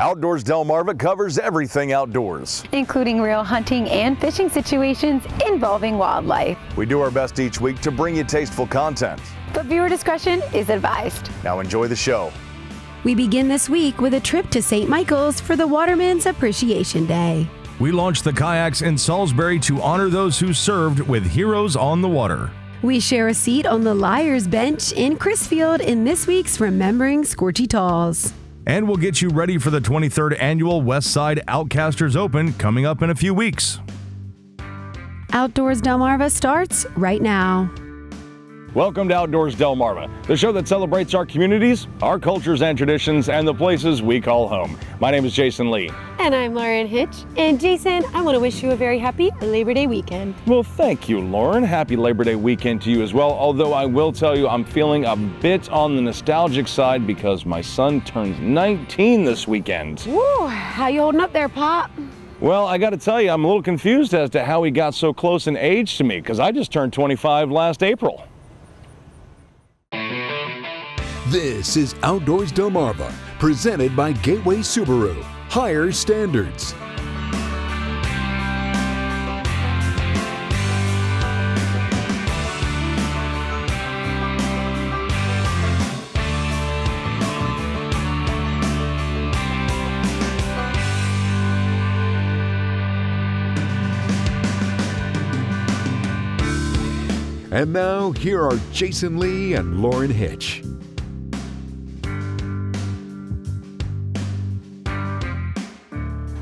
Outdoors Delmarva covers everything outdoors, including real hunting and fishing situations involving wildlife. We do our best each week to bring you tasteful content, but viewer discretion is advised. Now enjoy the show. We begin this week with a trip to St. Michael's for the Waterman's Appreciation Day. We launched the kayaks in Salisbury to honor those who served with Heroes on the Water. We share a seat on the Liars Bench in Crisfield in this week's Remembering Scorchy Talls. And we'll get you ready for the 23rd Annual Westside Outcasters Open coming up in a few weeks. Outdoors Delmarva starts right now. Welcome to Outdoors Delmarva, the show that celebrates our communities, our cultures and traditions, and the places we call home. My name is Jason Lee. And I'm Lauren Hitch. And Jason, I want to wish you a very happy Labor Day weekend. Well, thank you, Lauren. Happy Labor Day weekend to you as well. Although I will tell you, I'm feeling a bit on the nostalgic side because my son turns 19 this weekend. Woo, how you holding up there, Pop? Well, I got to tell you, I'm a little confused as to how he got so close in age to me because I just turned 25 last April. This is Outdoors Delmarva, presented by Gateway Subaru. Higher standards. And now, here are Jason Lee and Lauren Hitch.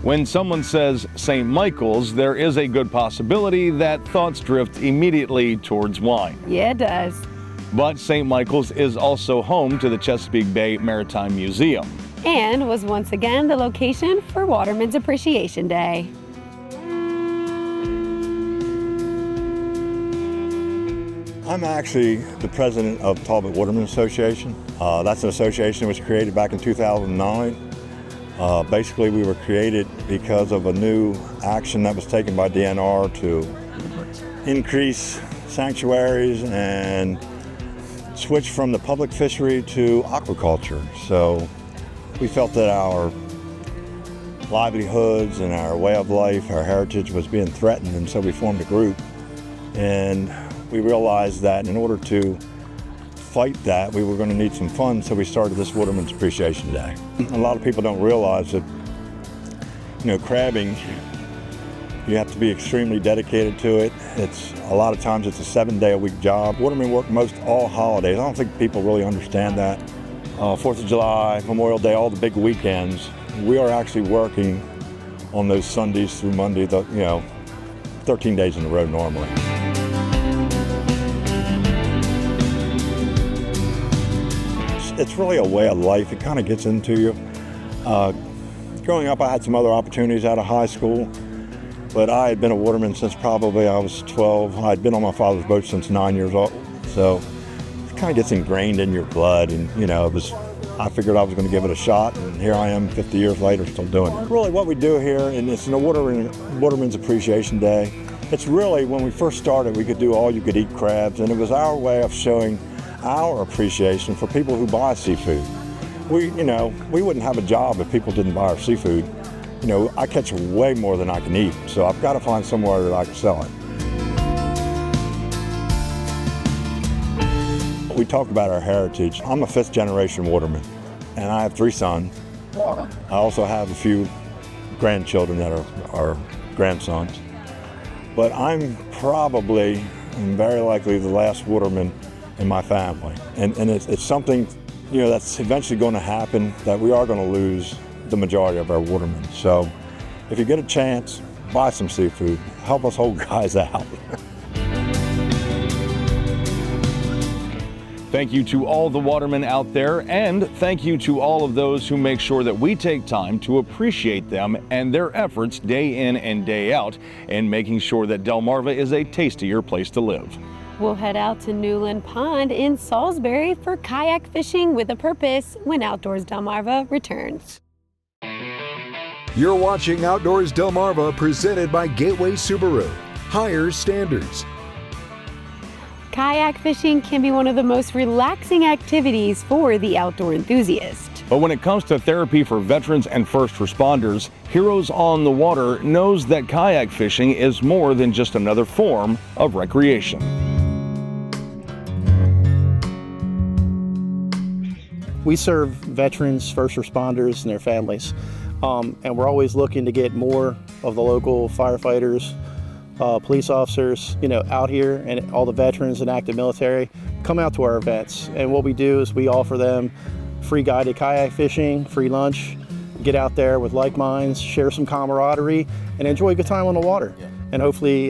When someone says St. Michael's, there is a good possibility that thoughts drift immediately towards wine. Yeah, it does. But St. Michael's is also home to the Chesapeake Bay Maritime Museum. And was once again the location for Waterman's Appreciation Day. I'm actually the president of Talbot Waterman Association. That's an association that was created back in 2009. Basically, we were created because of a new action that was taken by DNR to increase sanctuaries and switch from the public fishery to aquaculture. So we felt that our livelihoods and our way of life, our heritage was being threatened, and so we formed a group. And we realized that in order to fight that, we were going to need some funds, so we started this Waterman's Appreciation Day. A lot of people don't realize that, crabbing, you have to be extremely dedicated to it. A lot of times it's a 7-day-a-week job. Watermen work most all holidays. I don't think people really understand that. 4th of July, Memorial Day, all the big weekends, we are actually working on those Sundays through Monday, 13 days in a row normally. It's really a way of life. It kind of gets into you. Growing up, I had some other opportunities out of high school, but I had been a waterman since probably I was 12. I'd been on my father's boat since 9 years old, so it kind of gets ingrained in your blood. And I figured I was going to give it a shot, and here I am 50 years later still doing it. Really what we do here, and it's a Waterman's Appreciation Day, it's really, when we first started, we could do all-you-could-eat crabs, and it was our way of showing our appreciation for people who buy seafood. We wouldn't have a job if people didn't buy our seafood. I catch way more than I can eat, so I've got to find somewhere that I can sell it. We talk about our heritage. I'm a 5th-generation waterman, and I have 3 sons. I also have a few grandchildren that are grandsons. But I'm probably, and very likely, the last waterman in my family. And it's something, that's eventually going to happen, that we are going to lose the majority of our watermen. So if you get a chance, buy some seafood. Help us hold guys out. Thank you to all the watermen out there, and thank you to all of those who make sure that we take time to appreciate them and their efforts day in and day out in making sure that Delmarva is a tastier place to live. We'll head out to Newland Pond in Salisbury for kayak fishing with a purpose when Outdoors Delmarva returns. You're watching Outdoors Delmarva, presented by Gateway Subaru. Higher standards. Kayak fishing can be one of the most relaxing activities for the outdoor enthusiast. But when it comes to therapy for veterans and first responders, Heroes on the Water knows that kayak fishing is more than just another form of recreation. We serve veterans, first responders, and their families. And we're always looking to get more of the local firefighters, police officers, out here, and all the veterans and active military come out to our events. And what we do is we offer them free guided kayak fishing, free lunch, get out there with like minds, share some camaraderie, and enjoy a good time on the water. And hopefully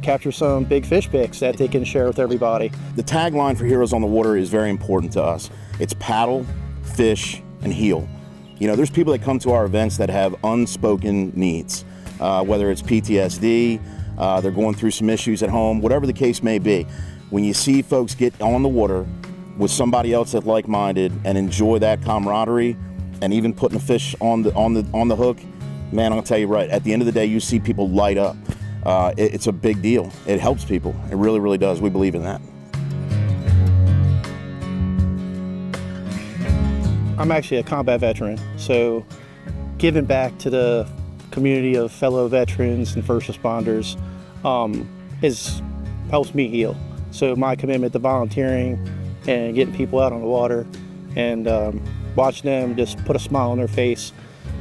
capture some big fish picks that they can share with everybody. The tagline for Heroes on the Water is very important to us. It's paddle, fish, and heal. There's people that come to our events that have unspoken needs, whether it's PTSD, they're going through some issues at home, whatever the case may be. When you see folks get on the water with somebody else that's like-minded and enjoy that camaraderie, and even putting a fish on the hook, man, I'm gonna tell you right, at the end of the day, you see people light up. It's a big deal. It helps people. It really, really does. We believe in that. I'm actually a combat veteran, so giving back to the community of fellow veterans and first responders helps me heal. So my commitment to volunteering and getting people out on the water and watching them just put a smile on their face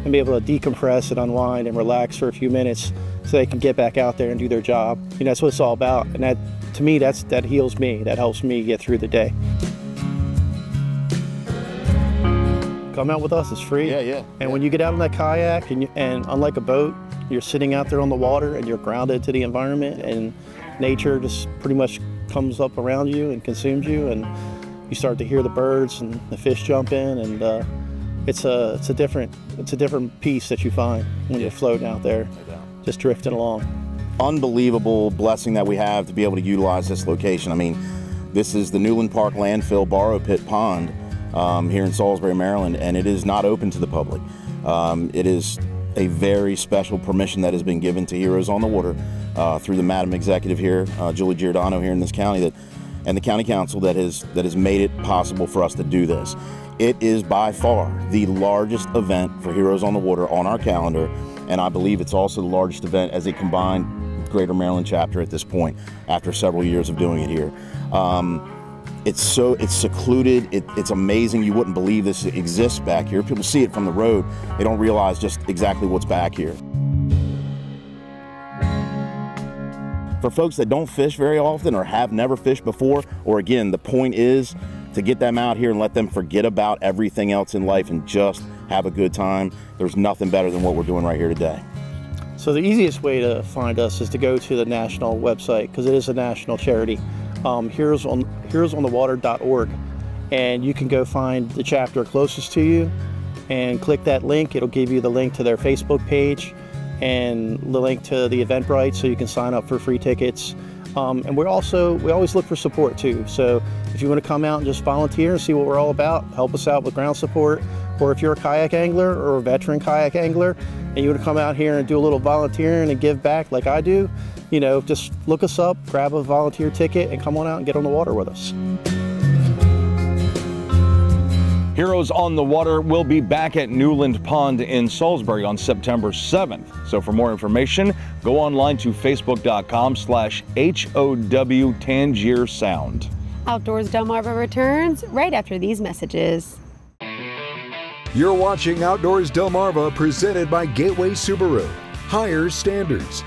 and be able to decompress and unwind and relax for a few minutes so they can get back out there and do their job. That's what it's all about. And that, to me, that heals me. That helps me get through the day. Come out with us, it's free. And when you get out on that kayak and unlike a boat, you're sitting out there on the water and you're grounded to the environment, and nature just pretty much comes up around you and consumes you, and you start to hear the birds and the fish jump in, and it's a different piece that you find when you're floating out there, just drifting along. Unbelievable blessing that we have to be able to utilize this location. I mean, this is the Newland Park landfill borrow pit pond here in Salisbury, Maryland, and it is not open to the public. It is a very special permission that has been given to Heroes on the Water through the Madam Executive here, Julie Giordano here in this county, and the County Council that has made it possible for us to do this. It is by far the largest event for Heroes on the Water on our calendar, and I believe it's also the largest event as a combined Greater Maryland chapter at this point, after several years of doing it here. It's secluded, it's amazing. You wouldn't believe this exists back here. People see it from the road, they don't realize just exactly what's back here. For folks that don't fish very often or have never fished before, or again, the point is to get them out here and let them forget about everything else in life and just have a good time. There's nothing better than what we're doing right here today. So the easiest way to find us is to go to the national website, because it is a national charity. heroesonthewater.org, and you can go find the chapter closest to you and click that link. It'll give you the link to their Facebook page and the link to the Eventbrite, so you can sign up for free tickets. And we always look for support too. So if you want to come out and just volunteer and see what we're all about, help us out with ground support, or if you're a kayak angler or a veteran kayak angler and you want to come out here and do a little volunteering and give back like I do, just look us up, grab a volunteer ticket, and come on out and get on the water with us. Heroes on the Water will be back at Newland Pond in Salisbury on September 7th. So for more information, go online to facebook.com/HOW Tangier Sound. Outdoors Delmarva returns right after these messages. You're watching Outdoors Delmarva, presented by Gateway Subaru. Higher standards.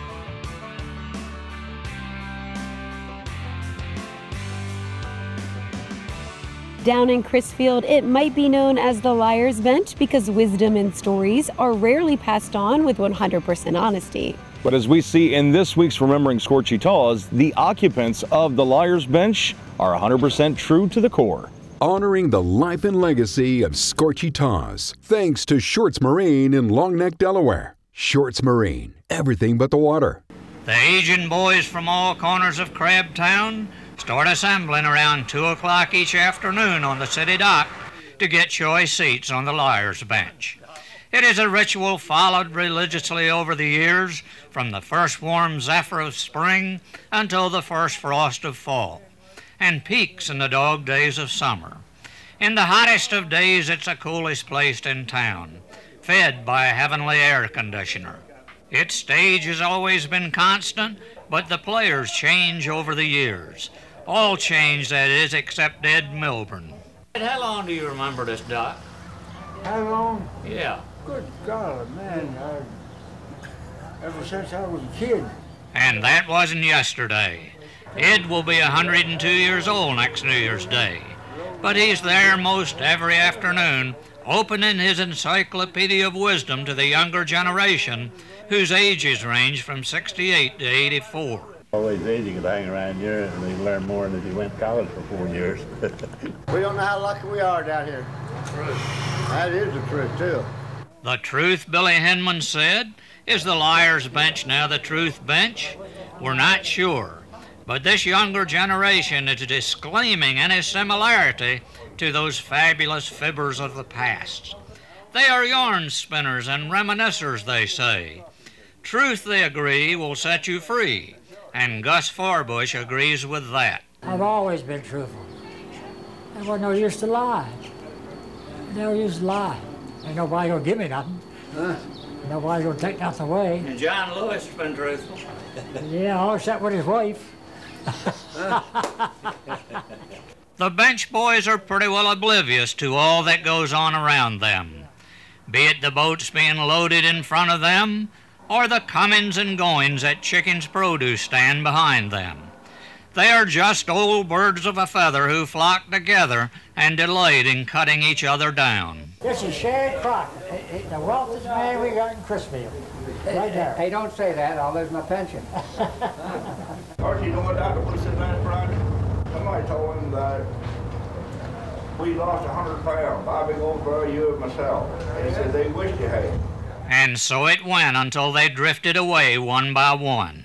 Down in Crisfield, it might be known as the Liar's Bench because wisdom and stories are rarely passed on with 100% honesty. But as we see in this week's Remembering Scorchy Taws, the occupants of the Liar's Bench are 100% true to the core. Honoring the life and legacy of Scorchy Taws, thanks to Shorts Marine in Long Neck, Delaware. Shorts Marine, everything but the water. The aging boys from all corners of Crabtown start assembling around 2 o'clock each afternoon on the city dock to get choice seats on the Liar's Bench. It is a ritual followed religiously over the years, from the first warm zephyr of spring until the first frost of fall, and peaks in the dog days of summer. In the hottest of days, it's the coolest place in town, fed by a heavenly air conditioner. Its stage has always been constant, but the players change over the years. All change, that is, except Ed Milburn. How long do you remember this, Doc? How long? Yeah. Good God, man. Ever since I was a kid. And that wasn't yesterday. Ed will be 102 years old next New Year's Day. But he's there most every afternoon, opening his encyclopedia of wisdom to the younger generation, whose ages range from 68 to 84. Always easy to hang around here, and you learn more than if you went to college for 4 years. We don't know how lucky we are down here. That is the truth, too. The truth, Billy Hinman said, is the liar's bench now the truth bench? We're not sure, but this younger generation is disclaiming any similarity to those fabulous fibbers of the past. They are yarn spinners and reminiscers, they say. Truth, they agree, will set you free, and Gus Forbush agrees with that. I've always been truthful. There wasn't no use to lie. No use to lie. Ain't nobody gonna give me nothing. Huh? Nobody's gonna take nothing away. And John Lewis has been truthful. Yeah, all except with his wife. The bench boys are pretty well oblivious to all that goes on around them, be it the boats being loaded in front of them or the comings and goings at Chicken's produce stand behind them. They are just old birds of a feather who flock together and delight in cutting each other down. This is Sherry Crockett, the wealthiest man we got in Chrisfield. Right there. Hey, don't say that. I'll lose my pension. Archie, you know what happened with this last Friday? Somebody told him that we lost 100 pounds. Bobby Goldberg, you and myself. And he said they wished you had. And so it went until they drifted away one by one.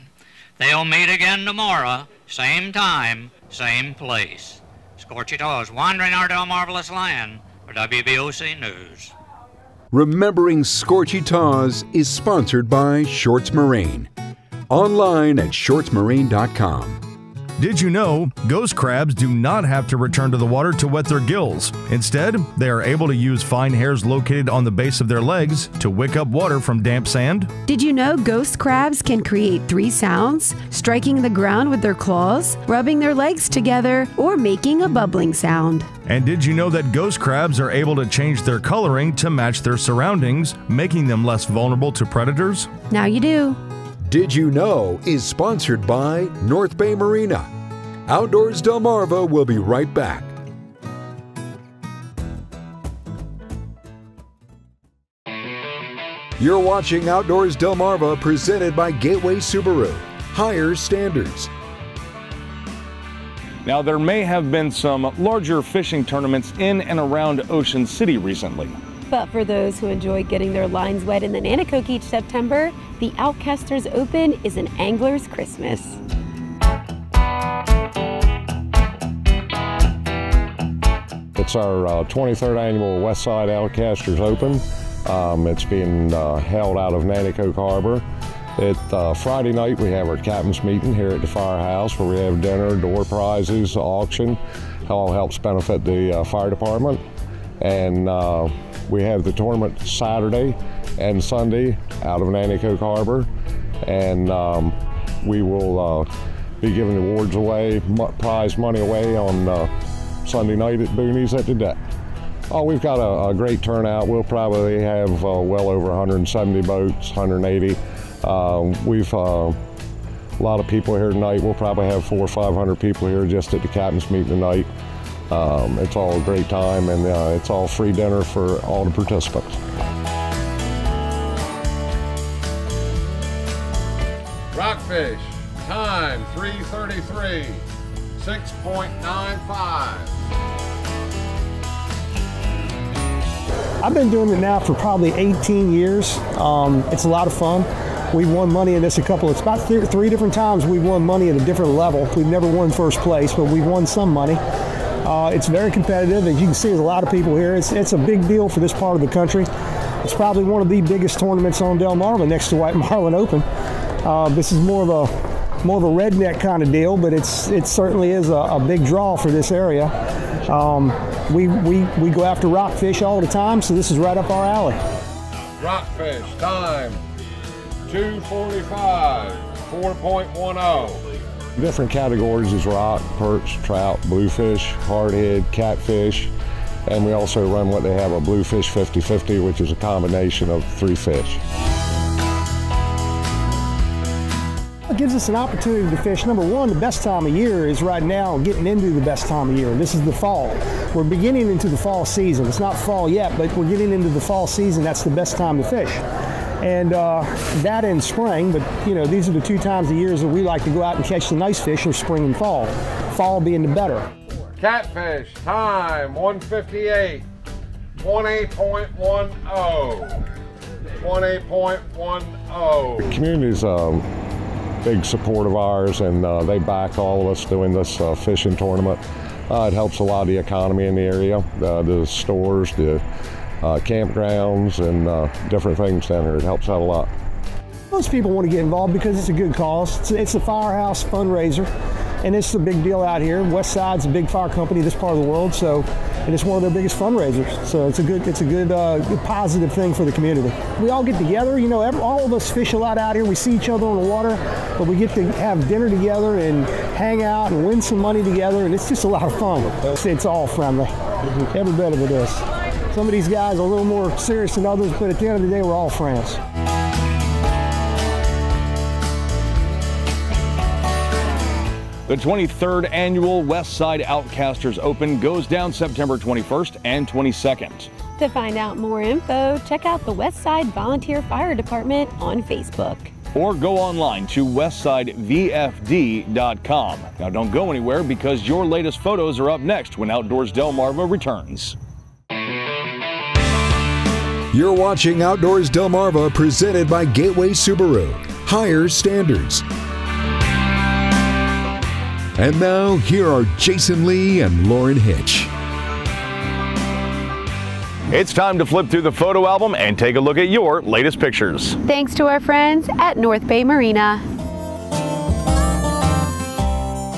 They'll meet again tomorrow, same time, same place. Scorchy Taws, wandering our Delmarvelous land for WBOC News. Remembering Scorchy Taws is sponsored by Shorts Marine. Online at shortsmarine.com. Did you know ghost crabs do not have to return to the water to wet their gills? Instead, they are able to use fine hairs located on the base of their legs to wick up water from damp sand? Did you know ghost crabs can create 3 sounds? Striking the ground with their claws, rubbing their legs together, or making a bubbling sound. And did you know that ghost crabs are able to change their coloring to match their surroundings, making them less vulnerable to predators? Now you do. Did You Know is sponsored by North Bay Marina. Outdoors Delmarva will be right back. You're watching Outdoors Delmarva presented by Gateway Subaru. Higher standards. Now, there may have been some larger fishing tournaments in and around Ocean City recently. But for those who enjoy getting their lines wet in the Nanticoke each September, the Outcasters Open is an angler's Christmas. It's our 23rd annual Westside Outcasters Open. It's being held out of Nanticoke Harbor. Friday night we have our captain's meeting here at the firehouse where we have dinner, door prizes, auction. All helps benefit the fire department. And we have the tournament Saturday and Sunday out of Nanticoke Harbor. And we will be giving awards away, prize money away on Sunday night at Boonies at the deck. Oh, we've got a great turnout. We'll probably have well over 170 boats, 180. We've a lot of people here tonight. We'll probably have 400 or 500 people here just at the captain's meeting tonight. It's all a great time, and it's all free dinner for all the participants. Rockfish, time 3:33, 6.95. I've been doing it now for probably 18 years. It's a lot of fun. We've won money in this it's about three different times we've won money at a different level. We've never won first place, but we've won some money. It's very competitive. As you can see, there's a lot of people here. It's a big deal for this part of the country. It's probably one of the biggest tournaments on Delmarva next to White Marlin Open. This is more of a redneck kind of deal, but it certainly is a big draw for this area. We go after rockfish all the time, so this is right up our alley. Rockfish, time 2:45, 4.10. Different categories is rock, perch, trout, bluefish, hardhead, catfish, and we also run what they have, a bluefish 50-50, which is a combination of 3 fish. It gives us an opportunity to fish. Number one, the best time of year is right now, getting into the best time of year. This is the fall. We're beginning into the fall season. It's not fall yet, but we're getting into the fall season. That's the best time to fish. And that in spring, but you know, these are the 2 times of years that we like to go out and catch the nice fish, are spring and fall. Fall being the better. Catfish, time 1:58, 20.10, 20.10. The community's big support of ours, and they back all of us doing this fishing tournament. It helps a lot of the economy in the area, the stores, the campgrounds, and different things down here. It helps out a lot. Most people want to get involved because it's a good cause. It's a firehouse fundraiser, and it's a big deal out here. West Side's a big fire company this part of the world, and it's one of their biggest fundraisers. So it's a good positive thing for the community. We all get together. You know, all of us fish a lot out here. We see each other on the water, but we get to have dinner together and hang out and win some money together, and it's just a lot of fun. It's all friendly. Every bit of it is. Some of these guys are a little more serious than others, but at the end of the day, we're all friends. The 23rd Annual West Side Outcasters Open goes down September 21st and 22nd. To find out more info, check out the West Side Volunteer Fire Department on Facebook. Or go online to westsidevfd.com. Now don't go anywhere, because your latest photos are up next when Outdoors Delmarva returns. You're watching Outdoors Delmarva, presented by Gateway Subaru. Higher standards. And now, here are Jason Lee and Lauren Hitch. It's time to flip through the photo album and take a look at your latest pictures. Thanks to our friends at North Bay Marina.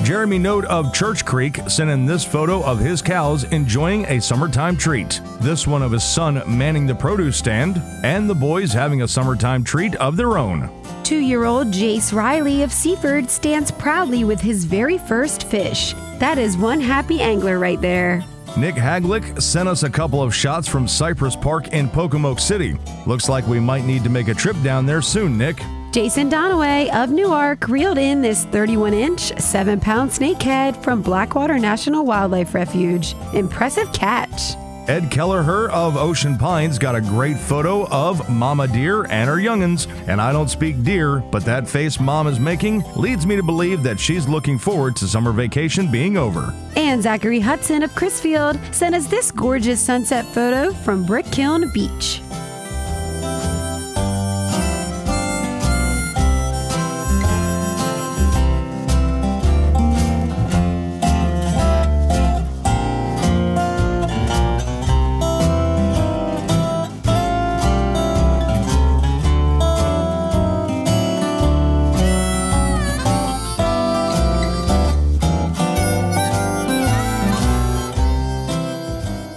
Jeremy Note of Church Creek sent in this photo of his cows enjoying a summertime treat. This one of his son manning the produce stand, and the boys having a summertime treat of their own. 2-year-old Jace Riley of Seaford stands proudly with his very first fish. That is one happy angler right there. Nick Haglick sent us a couple of shots from Cypress Park in Pocomoke City. Looks like we might need to make a trip down there soon, Nick. Jason Donaway of Newark reeled in this 31-inch, 7-pound snakehead from Blackwater National Wildlife Refuge. Impressive catch. Ed Kelleher of Ocean Pines got a great photo of Mama Deer and her young'uns. And I don't speak deer, but that face Mom is making leads me to believe that she's looking forward to summer vacation being over. And Zachary Hudson of Crisfield sent us this gorgeous sunset photo from Brick Kiln Beach.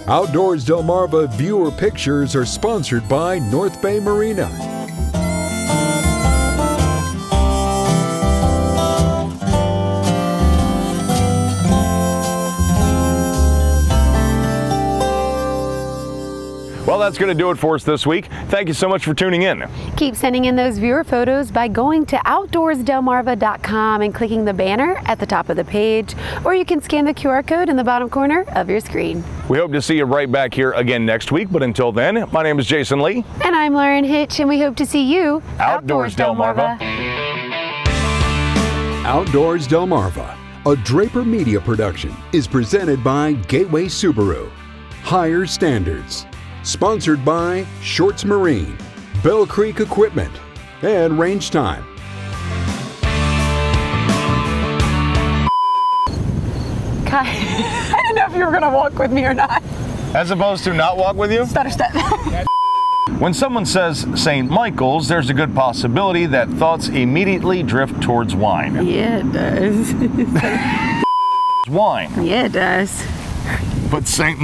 Outdoors Delmarva viewer pictures are sponsored by North Bay Marina. Well, that's going to do it for us this week. Thank you so much for tuning in. Keep sending in those viewer photos by going to outdoorsdelmarva.com and clicking the banner at the top of the page, or you can scan the QR code in the bottom corner of your screen. We hope to see you right back here again next week, but until then, my name is Jason Lee. And I'm Lauren Hitch, and we hope to see you Outdoors Delmarva. Outdoors Delmarva, a Draper Media production, is presented by Gateway Subaru. Higher standards. Sponsored by Shorts Marine, Bell Creek Equipment, and Range Time. Kai, I didn't know if you were going to walk with me or not. As opposed to not walk with you? Stutter step. When someone says St. Michael's, there's a good possibility that thoughts immediately drift towards wine. Yeah, it does. Wine. Yeah, it does. But St.